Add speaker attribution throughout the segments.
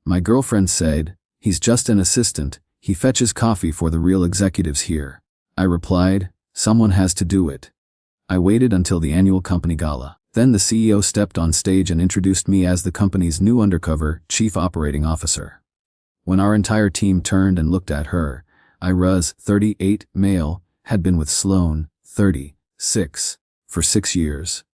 Speaker 1: My girlfriend said, "He's just an assistant, he fetches coffee for the real executives here." I replied, "Someone has to do it." I waited until the annual company gala. Then the CEO stepped on stage and introduced me as the company's new undercover chief operating officer. When our entire team turned and looked at her, I was 38, male, had been with Sloan, 36, for 6 years.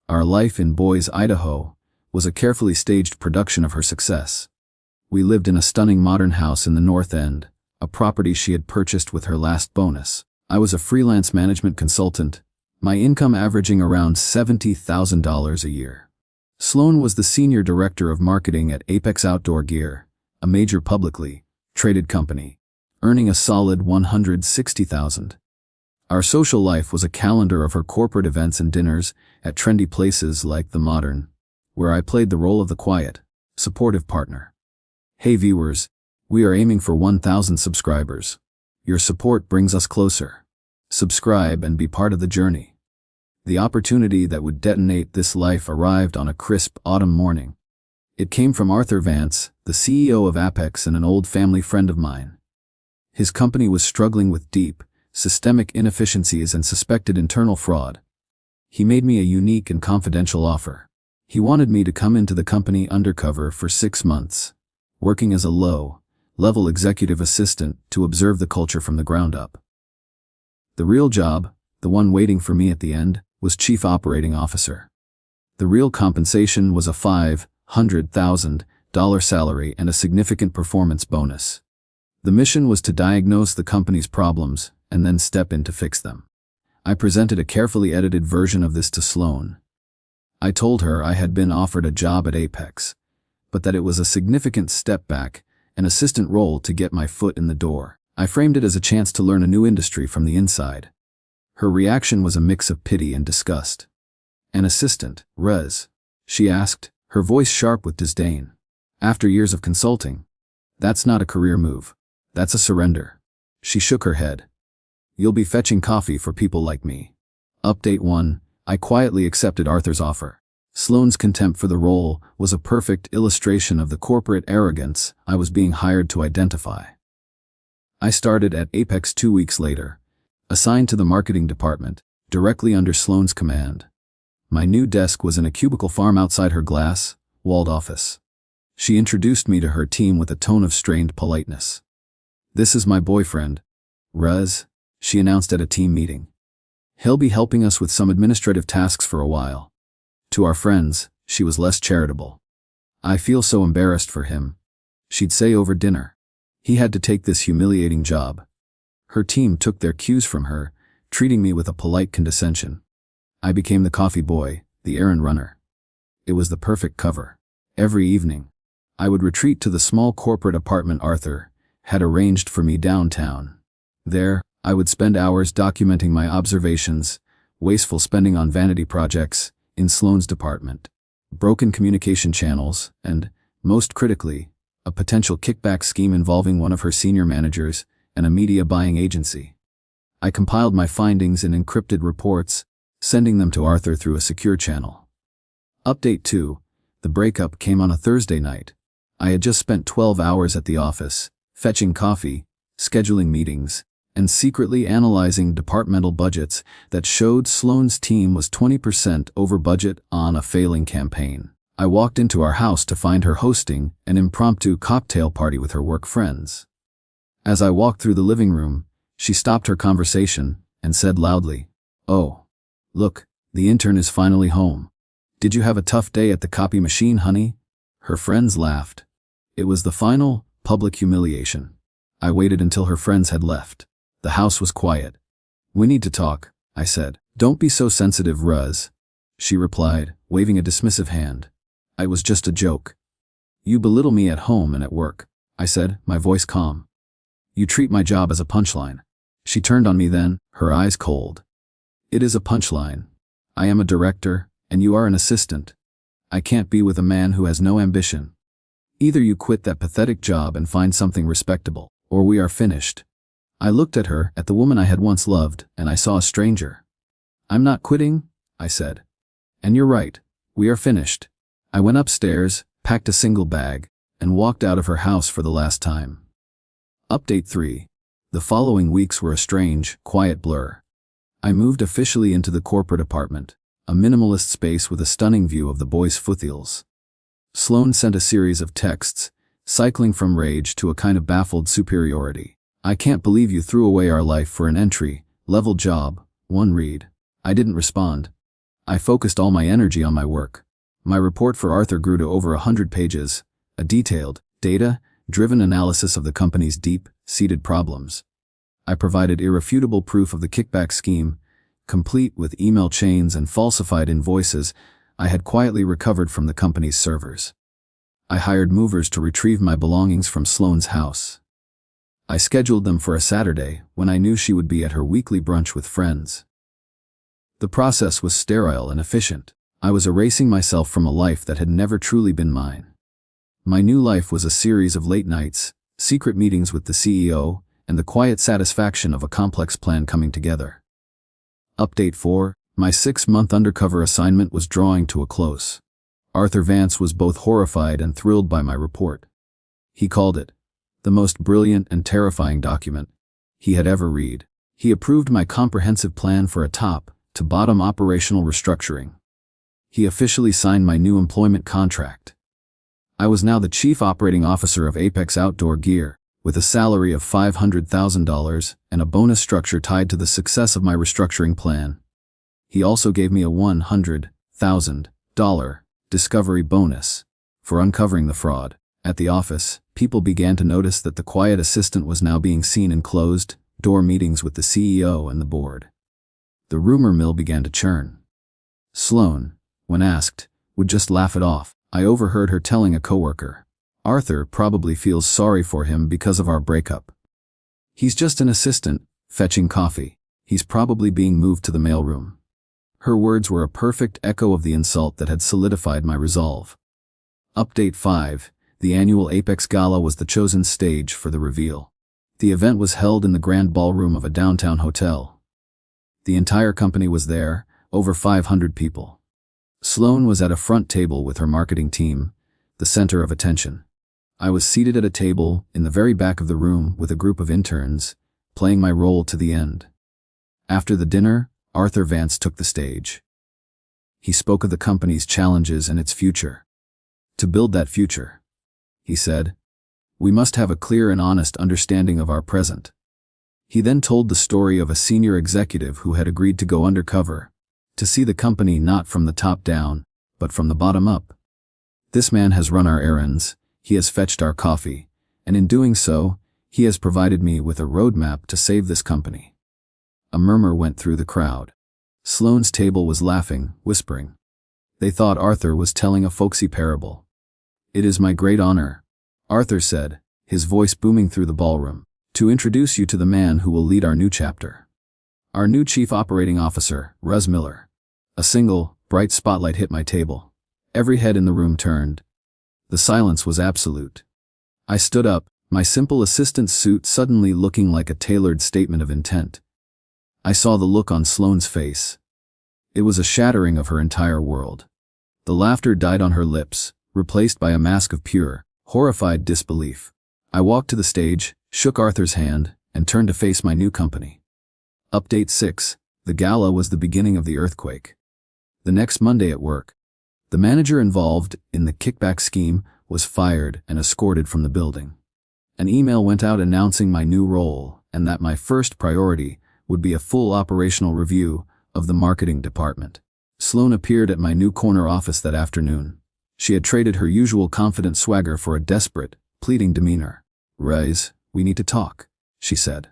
Speaker 1: Our life in Boise, Idaho, was a carefully staged production of her success. We lived in a stunning modern house in the North End, a property she had purchased with her last bonus. I was a freelance management consultant, my income averaging around $70,000 a year. Sloan was the senior director of marketing at Apex Outdoor Gear, a major publicly traded company, earning a solid $160,000. Our social life was a calendar of her corporate events and dinners at trendy places like the Modern, where I played the role of the quiet, supportive partner. Hey viewers, we are aiming for 1,000 subscribers. Your support brings us closer. Subscribe and be part of the journey. The opportunity that would detonate this life arrived on a crisp autumn morning. It came from Arthur Vance, the CEO of Apex and an old family friend of mine. His company was struggling with deep, systemic inefficiencies and suspected internal fraud. He made me a unique and confidential offer. He wanted me to come into the company undercover for 6 months, working as a low-level executive assistant to observe the culture from the ground up. The real job, the one waiting for me at the end, was Chief Operating Officer. The real compensation was a $500,000 salary and a significant performance bonus. The mission was to diagnose the company's problems and then step in to fix them. I presented a carefully edited version of this to Sloan. I told her I had been offered a job at Apex, but that it was a significant step back, an assistant role to get my foot in the door. I framed it as a chance to learn a new industry from the inside. Her reaction was a mix of pity and disgust. "An assistant, Rez?" she asked, her voice sharp with disdain. "After years of consulting? That's not a career move. That's a surrender." She shook her head. "You'll be fetching coffee for people like me." Update 1. I quietly accepted Arthur's offer. Sloan's contempt for the role was a perfect illustration of the corporate arrogance I was being hired to identify. I started at Apex 2 weeks later, assigned to the marketing department, directly under Sloan's command. My new desk was in a cubicle farm outside her glass-walled office. She introduced me to her team with a tone of strained politeness. "This is my boyfriend, Rez," she announced at a team meeting. "He'll be helping us with some administrative tasks for a while." To our friends, she was less charitable. "I feel so embarrassed for him," she'd say over dinner. "He had to take this humiliating job." Her team took their cues from her, treating me with a polite condescension. I became the coffee boy, the errand runner. It was the perfect cover. Every evening, I would retreat to the small corporate apartment Arthur had arranged for me downtown. There, I would spend hours documenting my observations, wasteful spending on vanity projects in Sloan's department, broken communication channels, and, most critically, a potential kickback scheme involving one of her senior managers and a media buying agency. I compiled my findings in encrypted reports, sending them to Arthur through a secure channel. Update 2. The breakup came on a Thursday night. I had just spent 12 hours at the office, fetching coffee, scheduling meetings, and secretly analyzing departmental budgets that showed Sloan's team was 20% over budget on a failing campaign. I walked into our house to find her hosting an impromptu cocktail party with her work friends. As I walked through the living room, she stopped her conversation and said loudly, "Oh, look, the intern is finally home. Did you have a tough day at the copy machine, honey?" Her friends laughed. It was the final, public humiliation. I waited until her friends had left. The house was quiet. "We need to talk," I said. "Don't be so sensitive, Ruz," she replied, waving a dismissive hand. "I was just a joke." "You belittle me at home and at work," I said, my voice calm. "You treat my job as a punchline." She turned on me then, her eyes cold. "It is a punchline. I am a director, and you are an assistant. I can't be with a man who has no ambition. Either you quit that pathetic job and find something respectable, or we are finished." I looked at her, at the woman I had once loved, and I saw a stranger. "I'm not quitting," I said. "And you're right, we are finished." I went upstairs, packed a single bag, and walked out of her house for the last time. Update 3. The following weeks were a strange, quiet blur. I moved officially into the corporate apartment, a minimalist space with a stunning view of the boys' foothills. Sloane sent a series of texts, cycling from rage to a kind of baffled superiority. "I can't believe you threw away our life for an entry-level job," one read. I didn't respond. I focused all my energy on my work. My report for Arthur grew to over 100 pages, a detailed, data-driven analysis of the company's deep-seated problems. I provided irrefutable proof of the kickback scheme, complete with email chains and falsified invoices I had quietly recovered from the company's servers. I hired movers to retrieve my belongings from Sloane's house. I scheduled them for a Saturday when I knew she would be at her weekly brunch with friends. The process was sterile and efficient. I was erasing myself from a life that had never truly been mine. My new life was a series of late nights, secret meetings with the CEO, and the quiet satisfaction of a complex plan coming together. Update 4. My 6-month undercover assignment was drawing to a close. Arthur Vance was both horrified and thrilled by my report. He called it the most brilliant and terrifying document he had ever read. He approved my comprehensive plan for a top-to-bottom operational restructuring. He officially signed my new employment contract. I was now the Chief Operating Officer of Apex Outdoor Gear, with a salary of $500,000 and a bonus structure tied to the success of my restructuring plan. He also gave me a $100,000 discovery bonus for uncovering the fraud. At the office, people began to notice that the quiet assistant was now being seen in closed-door meetings with the CEO and the board. The rumor mill began to churn. Sloane, when asked, would just laugh it off. I overheard her telling a coworker, "Arthur probably feels sorry for him because of our breakup. He's just an assistant, fetching coffee. He's probably being moved to the mailroom." Her words were a perfect echo of the insult that had solidified my resolve. Update 5. The annual Apex Gala was the chosen stage for the reveal. The event was held in the grand ballroom of a downtown hotel. The entire company was there, over 500 people. Sloane was at a front table with her marketing team, the center of attention. I was seated at a table in the very back of the room with a group of interns, playing my role to the end. After the dinner, Arthur Vance took the stage. He spoke of the company's challenges and its future. "To build that future," he said, "we must have a clear and honest understanding of our present." He then told the story of a senior executive who had agreed to go undercover, to see the company not from the top down, but from the bottom up. "This man has run our errands, he has fetched our coffee, and in doing so, he has provided me with a roadmap to save this company." A murmur went through the crowd. Sloane's table was laughing, whispering. They thought Arthur was telling a folksy parable. "It is my great honor," Arthur said, his voice booming through the ballroom, "to introduce you to the man who will lead our new chapter. Our new Chief Operating Officer, Russ Miller." A single, bright spotlight hit my table. Every head in the room turned. The silence was absolute. I stood up, my simple assistant's suit suddenly looking like a tailored statement of intent. I saw the look on Sloane's face. It was a shattering of her entire world. The laughter died on her lips, replaced by a mask of pure, horrified disbelief. I walked to the stage, shook Arthur's hand, and turned to face my new company. Update 6. The gala was the beginning of the earthquake. The next Monday at work, the manager involved in the kickback scheme was fired and escorted from the building. An email went out announcing my new role and that my first priority would be a full operational review of the marketing department. Sloane appeared at my new corner office that afternoon. She had traded her usual confident swagger for a desperate, pleading demeanor. "Rise, we need to talk," she said.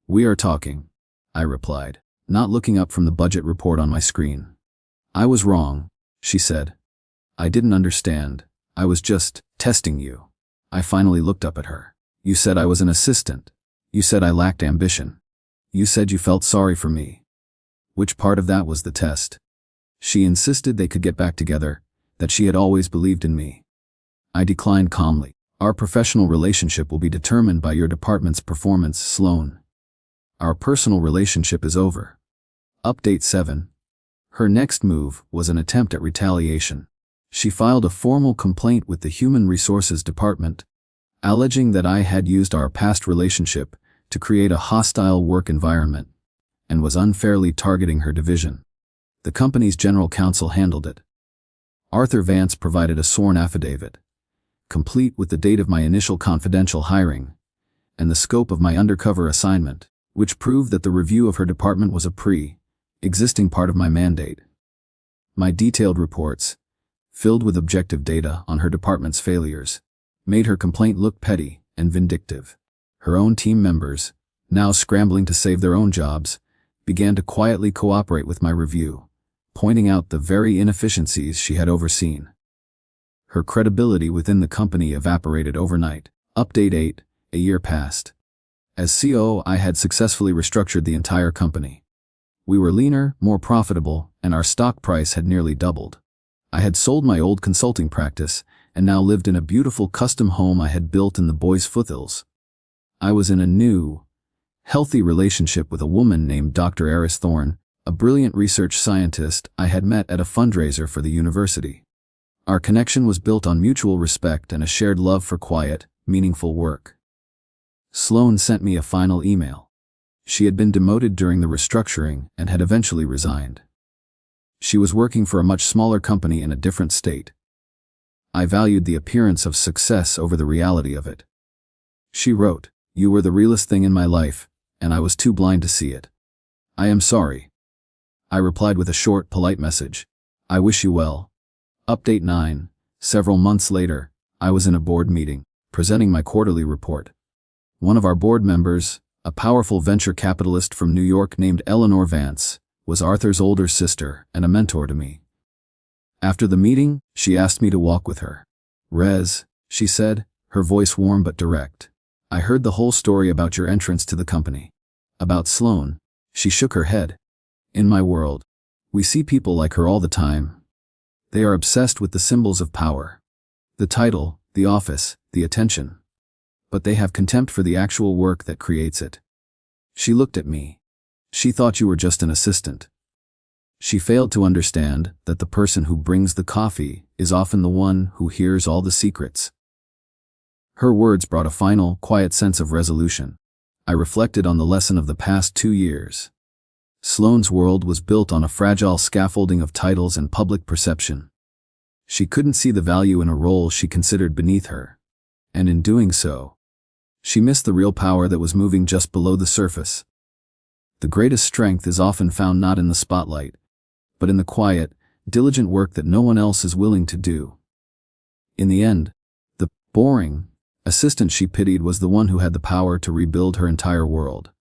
Speaker 1: "We are talking," I replied, not looking up from the budget report on my screen. "I was wrong," she said. "I didn't understand. I was just testing you." I finally looked up at her. "You said I was an assistant. You said I lacked ambition. You said you felt sorry for me. Which part of that was the test?" She insisted they could get back together, that she had always believed in me. I declined calmly. "Our professional relationship will be determined by your department's performance, Sloane. Our personal relationship is over." Update 7. Her next move was an attempt at retaliation. She filed a formal complaint with the Human Resources Department, alleging that I had used our past relationship to create a hostile work environment and was unfairly targeting her division. The company's general counsel handled it. Arthur Vance provided a sworn affidavit, complete with the date of my initial confidential hiring and the scope of my undercover assignment, which proved that the review of her department was a pre-existing part of my mandate. My detailed reports, filled with objective data on her department's failures, made her complaint look petty and vindictive. Her own team members, now scrambling to save their own jobs, began to quietly cooperate with my review, pointing out the very inefficiencies she had overseen. Her credibility within the company evaporated overnight. Update 8, a year passed. As COO, I had successfully restructured the entire company. We were leaner, more profitable, and our stock price had nearly doubled. I had sold my old consulting practice and now lived in a beautiful custom home I had built in the boys' foothills. I was in a new, healthy relationship with a woman named Dr. Eris Thorne, a brilliant research scientist I had met at a fundraiser for the university. Our connection was built on mutual respect and a shared love for quiet, meaningful work. Sloan sent me a final email. She had been demoted during the restructuring and had eventually resigned. She was working for a much smaller company in a different state. I valued the appearance of success over the reality of it. She wrote, "You were the realest thing in my life, and I was too blind to see it. I am sorry." I replied with a short, polite message. "I wish you well." Update 9. Several months later, I was in a board meeting, presenting my quarterly report. One of our board members, a powerful venture capitalist from New York named Eleanor Vance, was Arthur's older sister and a mentor to me. After the meeting, she asked me to walk with her. "Rez," she said, her voice warm but direct, "I heard the whole story about your entrance to the company. About Sloan." She shook her head. "In my world, we see people like her all the time. They are obsessed with the symbols of power. The title, the office, the attention. But they have contempt for the actual work that creates it." She looked at me. "She thought you were just an assistant." She failed to understand that the person who brings the coffee is often the one who hears all the secrets. Her words brought a final, quiet sense of resolution. I reflected on the lesson of the past 2 years. Sloan's world was built on a fragile scaffolding of titles and public perception. She couldn't see the value in a role she considered beneath her. And in doing so, she missed the real power that was moving just below the surface. The greatest strength is often found not in the spotlight, but in the quiet, diligent work that no one else is willing to do. In the end, the boring assistant she pitied was the one who had the power to rebuild her entire world.